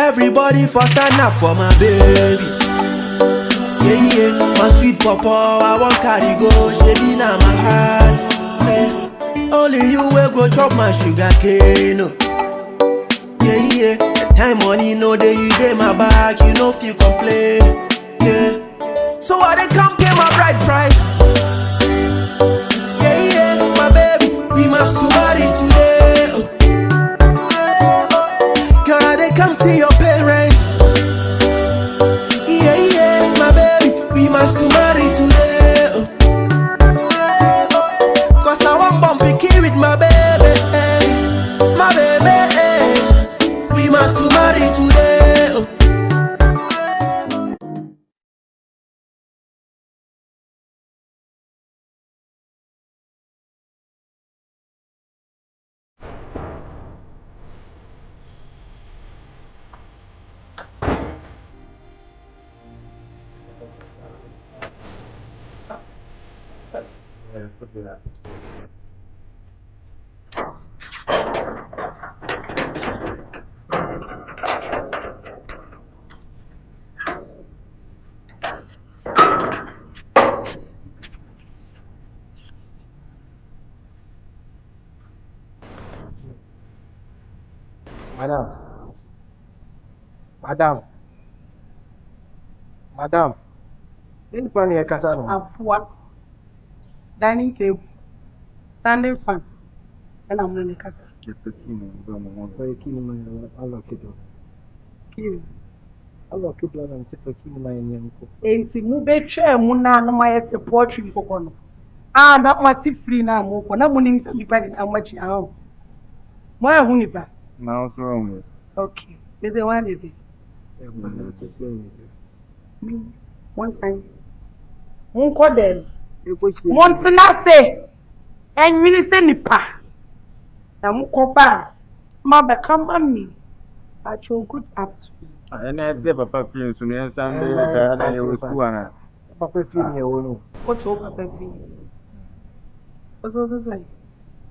Everybody for stand up for my baby. Yeah, yeah, my sweet papa, I want carry go, shady na my heart. Yeah. Only you will go chop my sugar cane. Oh. Yeah, yeah, the time money no day you day my back, you know if you complain. Yeah, so I they come pay my bride price. Yeah, yeah, my baby, we must to marry today. Oh. Girl, I they come see your parents. Yeah, yeah, my baby, we must to marry today. Oh. Cause I want bumpy key with my baby. My baby, we must to marry today. Oh. Madam, any plan here, Casano? What? Dining table, standing fan, and I'm in the casa. Keep the key, very keen, I'll lock it up. Key. I'll lock it up and take a key in my name. Enti mu betwe mu na no ma yese poetry kokko no. Ah, na ma ti free na mo ko na mo nim se nipa di amachi ah. Mo ya hu nipa. Now, what's wrong with Okay. Is it one is it? One time. Mo ko dem. Mo ntina se. Enwini se nipa. Na mo ko ba. Ma be come on me. At your good afternoon. And I say, Papa, feels to me, and Sunday, I was school. Papa, feeling your own. What's over, baby? What's also say?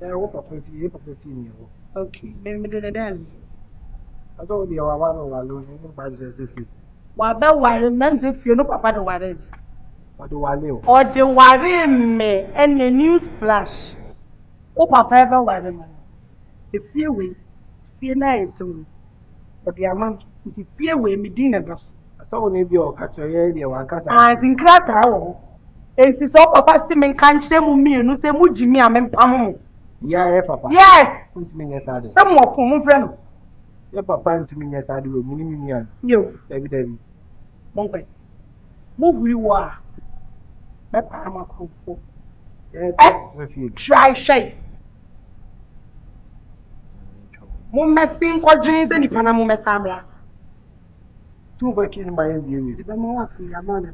I hope Papa, feeling you. Okay, maybe the daddy. I told you I want to alone, by the city. Why, about why, man, if you know Papa the worry. What do I live? Or the worry me and the news flash. Oh, Papa ever worry me. If you will, fear night too. But the amount, if you will, me dinner. So, maybe you'll catch your head, you want to. I think that. It is all Papa see me can't share with me, no say, would Jimmy, I'm Pam. Yeah, Papa. Yes, Put me inside. some more for my friend. Your papa to me inside the room, You, every day. Monkey, move you are. But I'm a cool. With you. Try shape. Mumma think what dreams any Panama Samra. Two working in my view. The more for your money.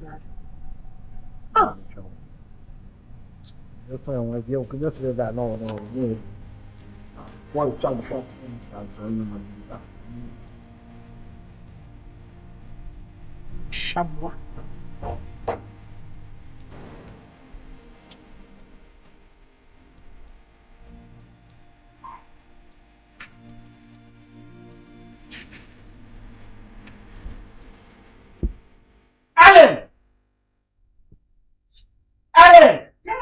Oh, that's why I'm with you. Because you're that no. One jump shot. Shabwa. Alan! Alan! Yes!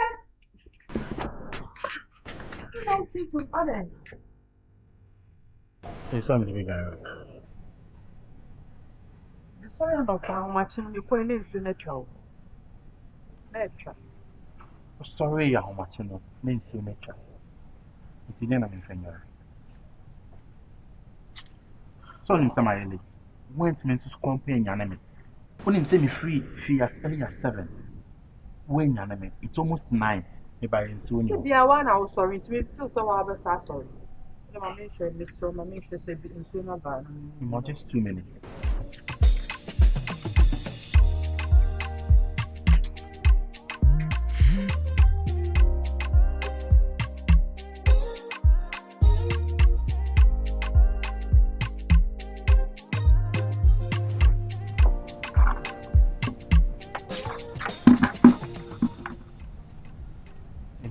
You don't think so, Alan. Hey, something big guy. Sorry about how much you put in the nature. Nature. Sorry, how much you know. Name to nature. It's in my finger. So, in some late. Went to company your name. When him say me free as early as 7. When your name, it's almost 9. If I in If you are one, I was sorry to me. Feel so sorry. My make sure Mr. My make sure say in sooner bad. in just 2 minutes.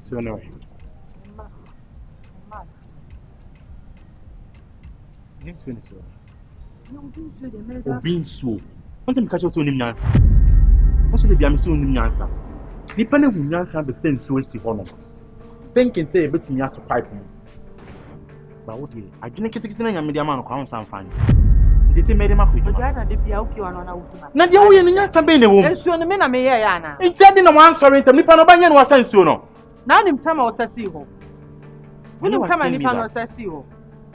So anyway. Yes, Being so. Once I'm catching so many answers. What's the be so many answers? Depending on the answer, the same so is the honor. Thinking say bet me to pipe me. But what do I didn't get it in a media man of crown some fine. This is made him up with you. Not the only in something in the woman. Soon the men are me, Anna. It's said in a one sorry to Nipanaban was sent sooner. Now, in time I was a seal. When you come and Nipan was a seal.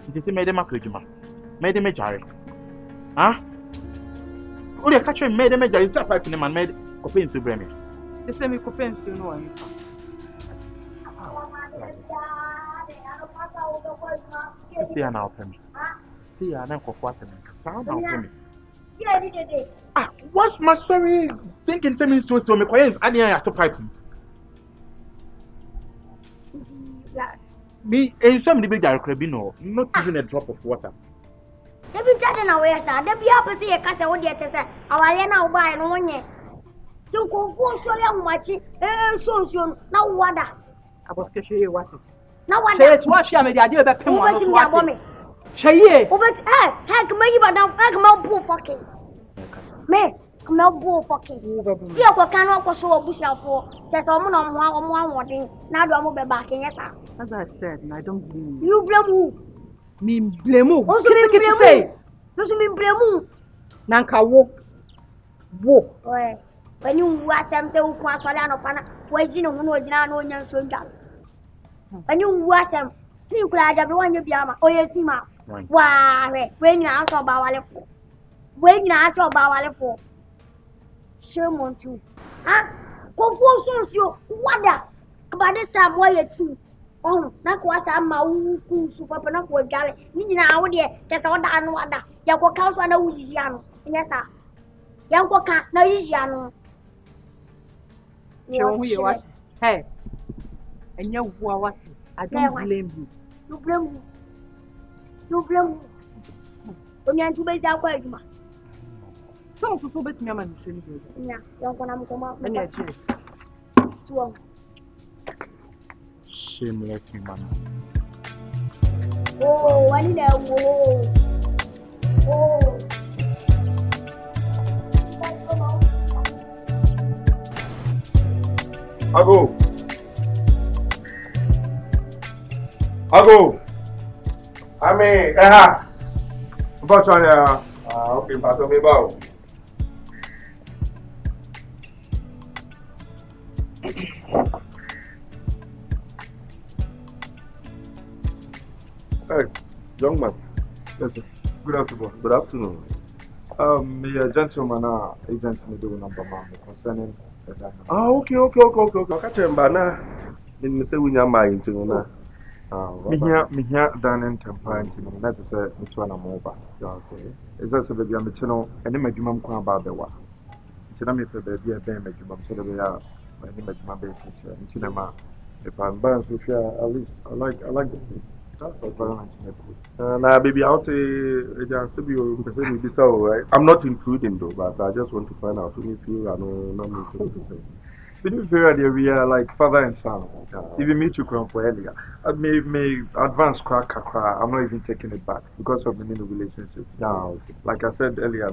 This is made him up with you. Made him a jar. Huh? Only a catcher made him a jar is a pipe in a man made coffee to bring me. The same coffin to know. See an open. See an uncle what sound open. Ah, what's my story? Thinking something so me quiet. I didn't have to pipe me. And some big crabino, not even a drop of water. They be chatting away, sir. They be up to see a castle with the test. Our Lena will buy 1 year. To go for so young watching, so soon. Now, what? ABOSKE show you what it. Now, what? Watch him, the idea that come on. Shaye. Oh, but heck, maybe but now, heck, my poor fucking. Me, come out, poor fucking. See, I cannot go so a bush for just a woman on 1 thing. Now, I'm over back in yes, sir. As I said, and I don't blame You blame who? me. Blame who? Also, me blame who? Also, me blame who? Nanka wo. When you watch them say, who cross one of Pana, where you know, no, young soldier. When you watch them, see, you could have everyone you be or your team out. Why, when you ask about Walefo, when you ask about Walefo, shame on you. Huh? Go for so, what that? About this time, why you two? Oh, not was a mau super panako galley. You know, dear, that's all that and what that. Yanko counts on a Ujiano. Yes, sir. Yanko can't know Ujiano. Show me what? Hey, and you what? I don't blame you. You blame who? You blame who? When you are to make that quite much. Don't so bet me a man. Yeah, you're going to come out. And yet, so, shameless human. oh, I need a whoa. Oh. Ago. I mean, about on okay, but me about. Hey, young man. Yes, sir. Good afternoon. Good afternoon. Me a gentleman, agent me do number man concerning. Okay. Catch him, bana. In say we nyama into na. Me here done in temperance in the necessary to an amova. Okay. Is that so baby I'm channel and then my jumam kwa about the wa. It's not me for baby a band my jumam so that we are my name is my baby teacher in cinema. If I'm banned with at least I like the place. That's a very nice neighborhood. Now baby out right? I'm not intruding though, but I just want to find out if you are not me to say. To be fair, we are like father and son. If you meet you for earlier, I may advance crack. I'm not even taking it back because of the new relationship. Now, like I said earlier,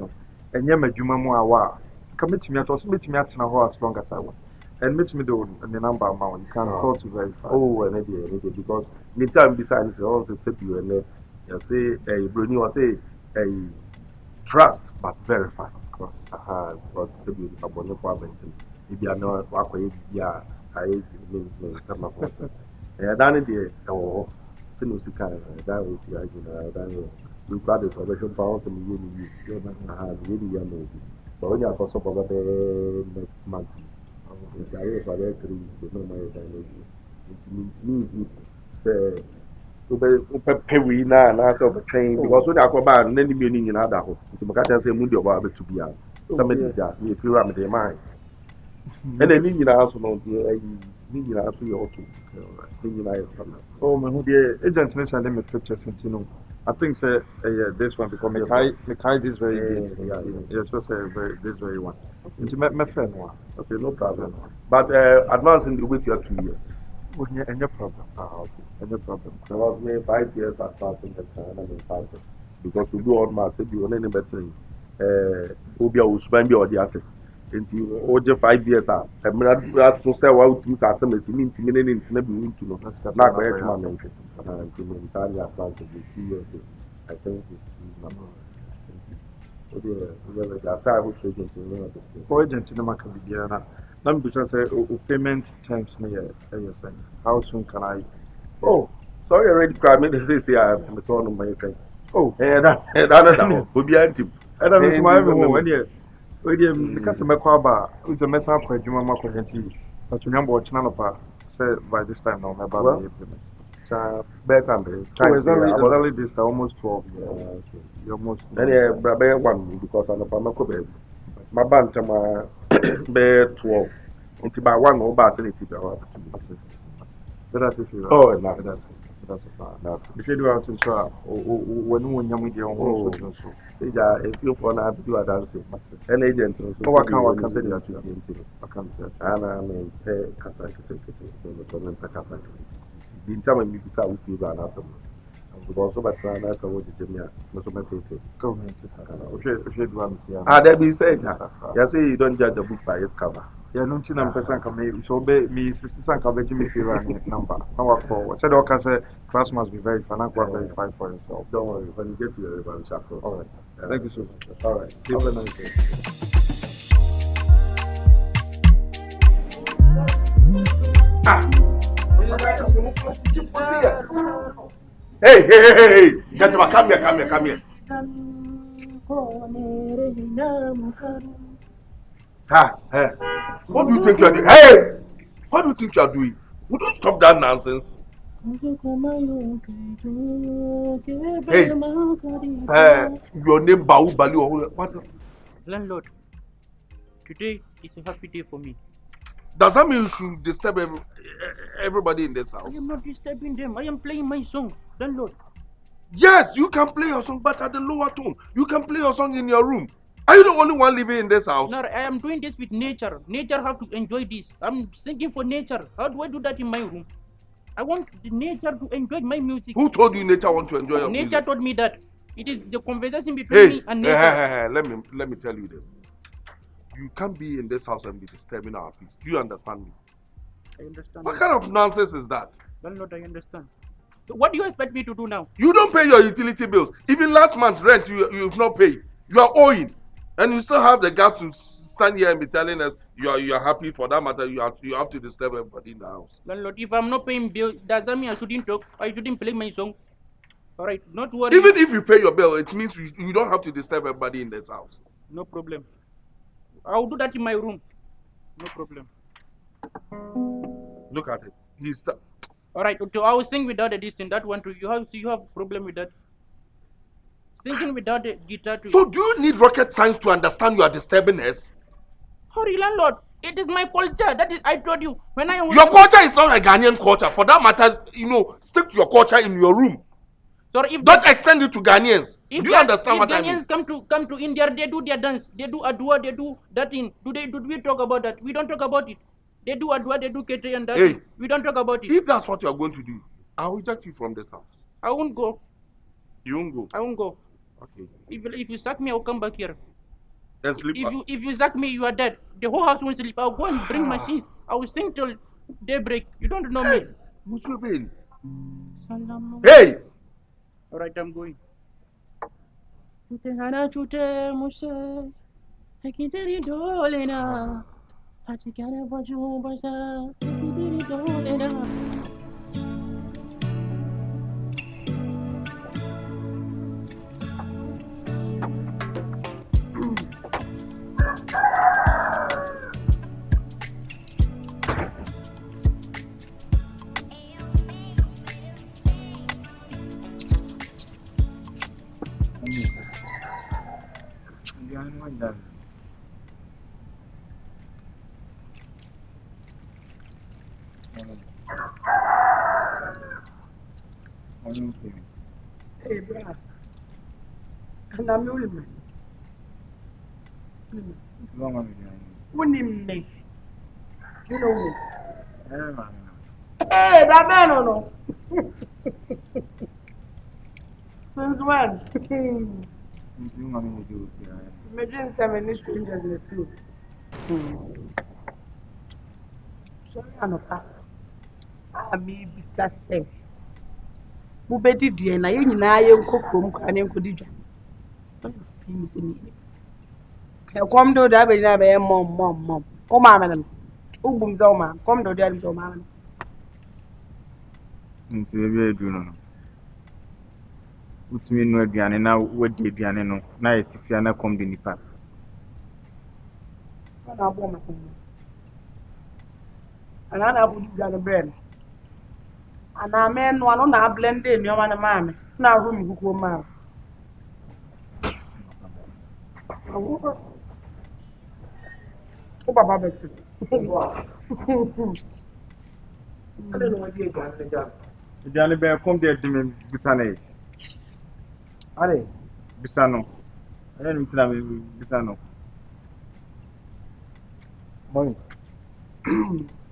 and yeah, my juma more commit me at us, meet me at now as long as I want. And meet me the number amount. You can call to verify. Oh, and maybe because the time besides also say you and you say a brand new say a trust but verify. Because say you about no problem. If you are not working, yeah, I come up with it. And then the Sinusika, that would be again, we've got the salvation powers and you have really young. But when you are possible about the next month, the areas are very clean, there's no more dimension. It means say, to pay we now and answer the train because when I come back, and then the meaning in other hope, to Macata say, Mundi about to be out. Somebody that if you have their mind. And then you also know the you also you're okay. Oh, my dear agent, and them pictures, you know. I think say this one because Mekai this very good. Yes, so say this very one. It's my friend one. Okay, no problem. But advance in the week you have 2 years. Any problem? Okay, any problem. Because me 5 years advance in the time and in 5 years. because we do all mass, you want any better. Obia will spend your theatre. Until over 5 years, I'm not so say what you are some is mean to me and to be to know. Not very much. I think it's reasonable. That's how I would say it in this case. For agent in the market, let me just say payment terms near. How soon can I? Oh, sorry, already cried me. They say I have the turn on my friend. Oh, that would be anti. I don't know, my own. Because I'm a quaba, it's a mess up with Juma Makoyanti. But you remember what Chanapa said by this time now, about better. Only this almost 12 years. Almost. Then, one because I'm a Pamaco. My bantam, bear 12. Into by one or basility. That's if you that's if you do out in shop when you're on say that if you for now do a dancing, an agent so what can say the city and I mean pay Kasaki Kasaki. The time you decide with you and answer. Also, but that's what you give me a there be said, you say you don't judge the book by its cover. Yeah, no, person can make so me, sister San Cabin number. Our call said, okay, say, class must be very financial, verify for yourself. Don't worry, when you get to your river, chapter. All right, thank you so much. All right, see you when Hey, get to come here. What do you think you are doing? Hey! What do you think you are doing? Would you stop that nonsense? Hey, your name Bahubali or what? Landlord, today is a happy day for me. Does that mean you should disturb everybody in this house? I am not disturbing them. I am playing my song, landlord. Yes, you can play your song, but at the lower tone. You can play your song in your room. Are you the only one living in this house? No, I am doing this with nature. Nature have to enjoy this. I'm singing for nature. How do I do that in my room? I want the nature to enjoy my music. Who told you nature want to enjoy your music? Nature told me that. It is the conversation between me and nature. Let me tell you this. You can't be in this house and be disturbing our peace. Do you understand me? I understand. What kind of nonsense is that? Landlord, I understand. So what do you expect me to do now? You don't pay your utility bills. Even last month's rent, you've not paid. You are owing. And you still have the gap to stand here and be telling us you are happy. For that matter, you have to disturb everybody in the house. Landlord, if I'm not paying bill, does that mean I shouldn't talk? I shouldn't play my song? Alright, not worry. Even if you pay your bill, it means you don't have to disturb everybody in this house. No problem. I'll do that in my room. No problem. Look at it. Alright, so I will sing without a distance. That one too. You have a problem with that? Singing without a guitar too. So do you need rocket science to understand you are disturbing us? Hurry, landlord. It is my culture. That is, I told you. Your culture is not a Ghanaian culture. For that matter, stick to your culture in your room. Sorry, if don't extend it to Ghanaians. Do you understand what I mean? If Ghanaians come to India, they do their dance, they do adua, they do that thing. Do we talk about that? We don't talk about it. They do adua, they do kete and that thing. We don't talk about it. If that's what you are going to do, I'll reject you from this house. I won't go. You won't go? I won't go. Okay. If you sack me, I'll come back here. Then sleep. If you sack me, you are dead. The whole house won't sleep. I'll go and bring machines. I will sing till daybreak. You don't know me. Hey! Alright, I'm going. Hey, brother. And I'm with me. It's wrong with you. What name me? You know me. Hey, that man or no? Since when? Nti mo no do ya. Imagine 7 strangers in the two. Sorry, Anopa. Abi bisase. Mubedi die na ye nyinaa ye nkɔ kurom kwa ne nkɔ didwa. Fi mi se ni. E kom do da be na be mom. O ma me no. Ugbum za o ma. Kom do da o ma me. Nti ebi edu no. Utimi no aduane na wodi aduane no na yetifia na kom de nipa. Na abo ma. Ana na abu didwa no bre no. Ana me no ano na blend e ni o ma na ma me. Na ro mi kukuo ma. O baba be tu. Ale no wadi aduane na ja. Aduane be kom de adime bisa na yi. Ale, Bisa no. Ana nim tina me bisa no. mommy.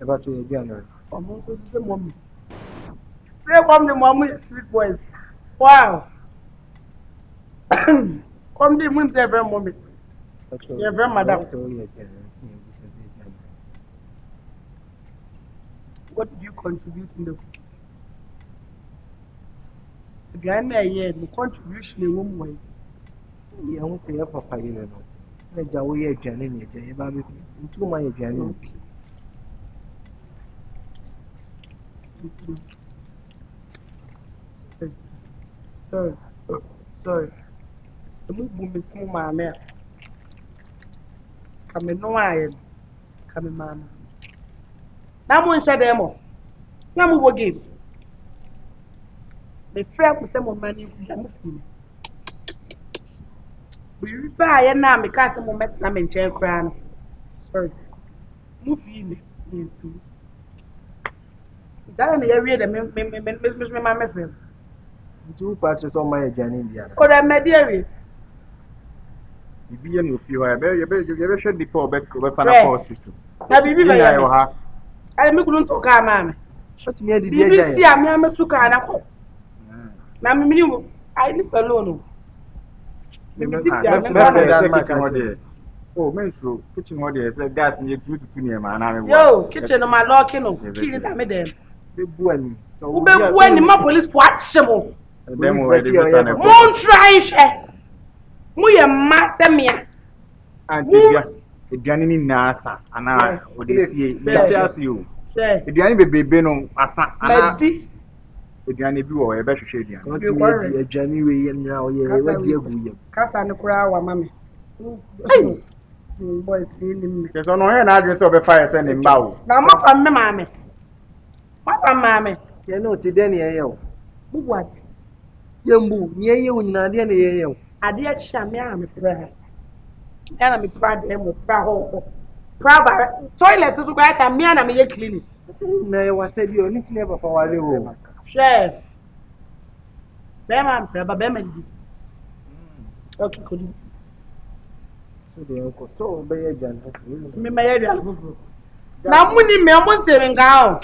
About to be on. Omo so say mommy. Say come the mommy sweet voice. Wow. Come the mum say very mommy. Yeah, very madam. What did you contribute in the cooking? Again, the contribution in one way. Yeah, I won't say a papa, you know. I jaway a journey, into my journey. Sorry. The move is more my man. Come in, no, I am. Come in, mamma. Now, one share them all. Now, move again. The friend with some money. We buy a name because some met some in chair crown. Sorry. Move in. That in the area that Miss my friend. 2 patches on my journey in the other. Or I'm dear. Ibi no fi ho you be hwe dipo be fa na hospital. Na bibi ba ya ya. yo ha. Ale mi kunu to ka ma me. What near the Bibi si a me to ka na ko. Na me mini mo I live alone. Me ti bia me na kitchen ho there. Oh, men so kitchen ho there say gas ni etimi tutu ni ma na me. Yo, kitchen no ma lock no. Kini da me dem. be buani. So Ube buani ma police for achemo. Dem o de be sana. Mon try she. Mu ye ma semia. Auntie bia. Eduane ni na asa ana o de sie. Meti ase o. Eduane bebebe no asa ana. Medi. Eduane bi wo e be hwehwe eduane. continue di eduane we ye na o ye we di agu ye. Kasa ne kura wa mame. Boy feeling me. Ke so no he na adwe se obefa ye ne mba o. Na ma fa me mame. Ma fa mame. Ye no ti de ne ye o. Bu what? Ye mbu ni ye wo nyina de ne ye o. Ade a chia me a me pra. Ya na me pra de mo pra ho. Pra ba toilet to kwa ta me na me ye clean. Na ye wase bi o ni ti ne papa wale o. Share. Be man pra ba be man di. Okay, kodi. So de ko so be ye jan. Me ma ye dia fufu. Na muni me mo tere nga o.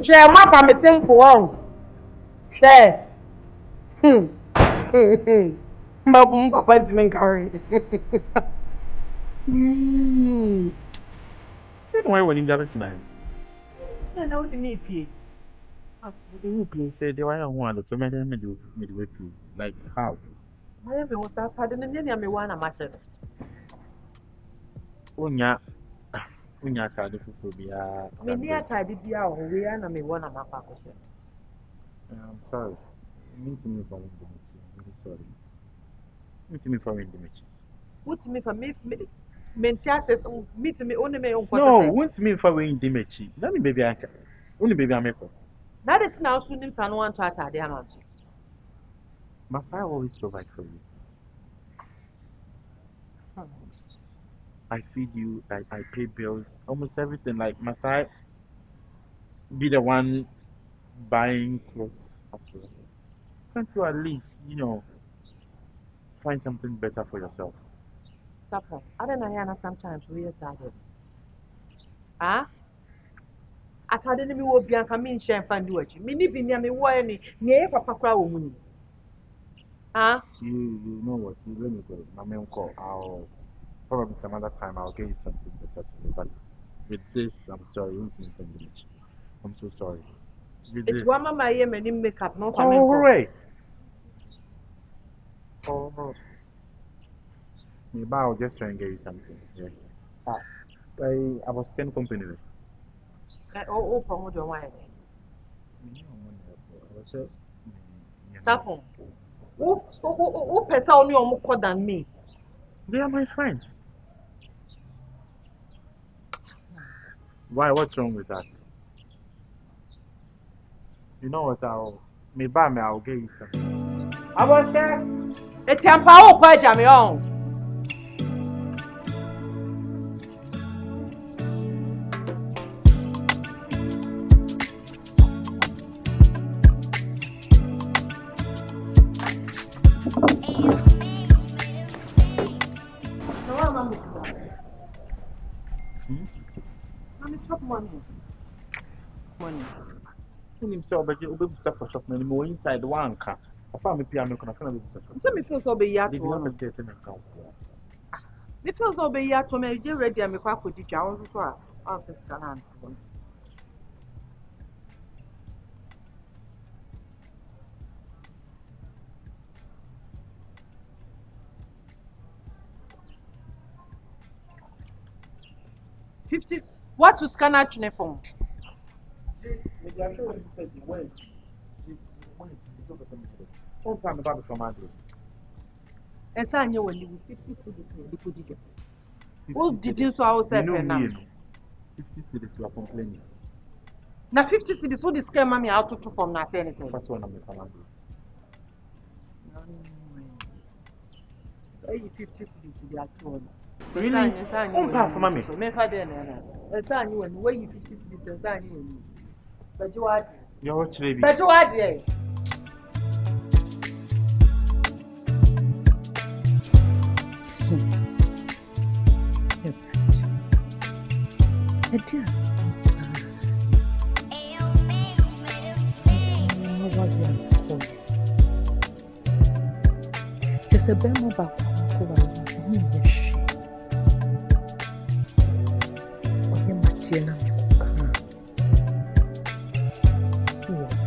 Share ma pa me simple o. Share. Mbabum papa ti men carry. Why when you got it tonight? I know the need pay. You please say they were one so many midway through. Like how? My baby was outside and then me one a master. Unya tade fufu bia. Me near tidy be our way and me one a mapa. I'm sorry. Meet me from the I'm sorry. Meet me from the What me for me mentia says meet me only me on No, want me for in the mechi. Let me baby anka. Only baby ameko. Now that's now soon him stand one to attack the amount. Must I always provide for you? I feed you, I pay bills, almost everything. Like, must I be the one buying clothes as well? Can't you at least, find something better for yourself? Supper. I don't know sometimes we are sadness. Ah? I told him we will be a coming share and do it. Me be near me, why any near papa crow. Huh? You know what? You let me go. My main call. I'll probably some other time I'll get you something better to do. But with this, I'm sorry. You won't see me. I'm so sorry. With It's this. one of my makeup, no Oh, comment. right. Oh, maybe I'll just try and get you something. Yeah. Ah, I was scan company. Oh, promote your wife. I was say, Stop on. Who person only more than me? they are my friends. Why? What's wrong with that? You know what? I'll get you something. I was there. It's a power question, me on. No, I'm chop money. Money. When himself, but you'll be suffer shop money more inside one car. I found me piano, can I find a bit So me feel so be ya Did to you have a one. certain account? Me feel so be ya to me. You ready? I'm quite good. I want to office can. 50. What to scan out uniform? Maybe I should have said the way. It's over some mistake. Don't tell me about the command. And say you will leave 50 cedis na the kodi. Who did you so I will say You know pen now? me, 50 cities you are complaining. Na 50 cedis who this scare mommy out to from na say anything. That's one of my command. Hey, 50 cedis they are two. Really? Oh, for mommy. So me fa dey na. And say you when where you 50 cedis and say you. But you what? You're watch baby. But you what there? Yes. Just a bit more back.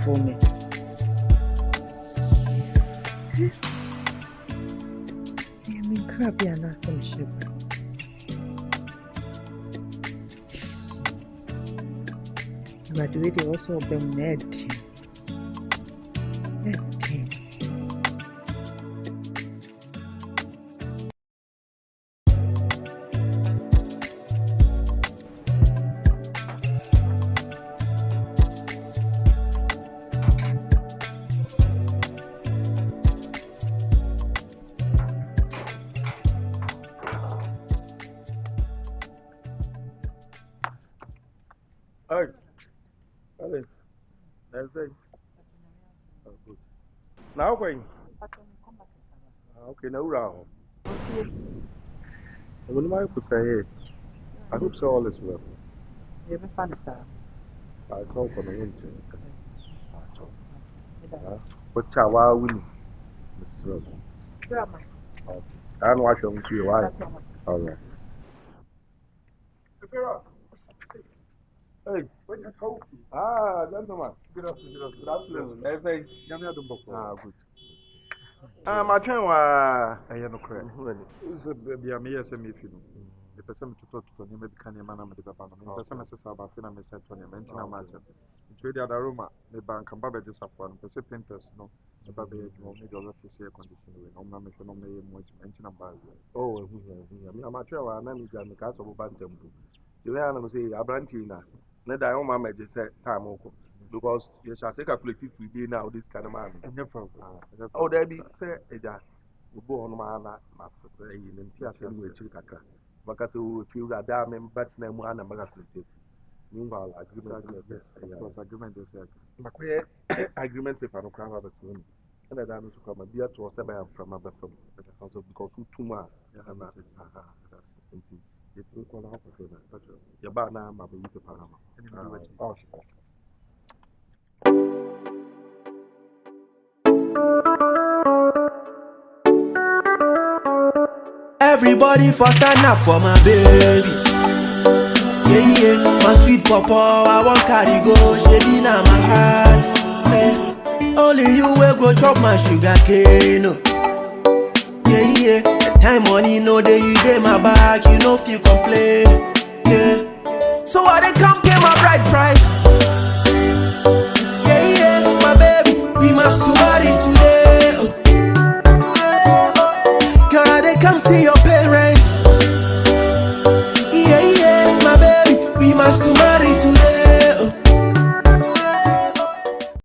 For me. I mean, crabby and some ship. Graduated also been mad. Hey, Alex, that's it. Oh, good. Now, going. Okay, now round. What am I to say? I hope so. All is well. You be fun sir. I saw for the winter. What chawa win? It's well. Grandma. Okay. And watch on to your wife. All right. Hey, what you call? Ah, gentlemen. Good afternoon. Good afternoon. That's a good. My train was. I am no credit. Be a mere semi film. The person to talk to him, maybe can a man of the papa. The person says about film, I said to him, and I imagine. It's the other room, the bank and Baba disappointed. The painters, no, the Baba, no, make your office air conditioning. No, I'm not much mention about it. Oh, my train was an amiga and the castle of Bantam. The way I say, Abrantina, let I own my major time because you shall take a collective we be now this kind of man. And no problem. Oh, there be, say, Eja, we go on my in Tias and we chill Kaka. Because we feel that damn and bats name one and collective. Meanwhile, agreement is agreement paper no crown of the two. And I don't to come a beer to a seven from a from because who too much. If you call out for that, your bar now, my baby, Panama. Oh, Everybody for stand up for my baby. Yeah, yeah, my sweet papa, I want carry go, shady na my heart. Eh, only you will go chop my sugar cane. Oh. Yeah, yeah, the time money no day you day my back, you know if you complain. Yeah, so I dey come pay my bride price.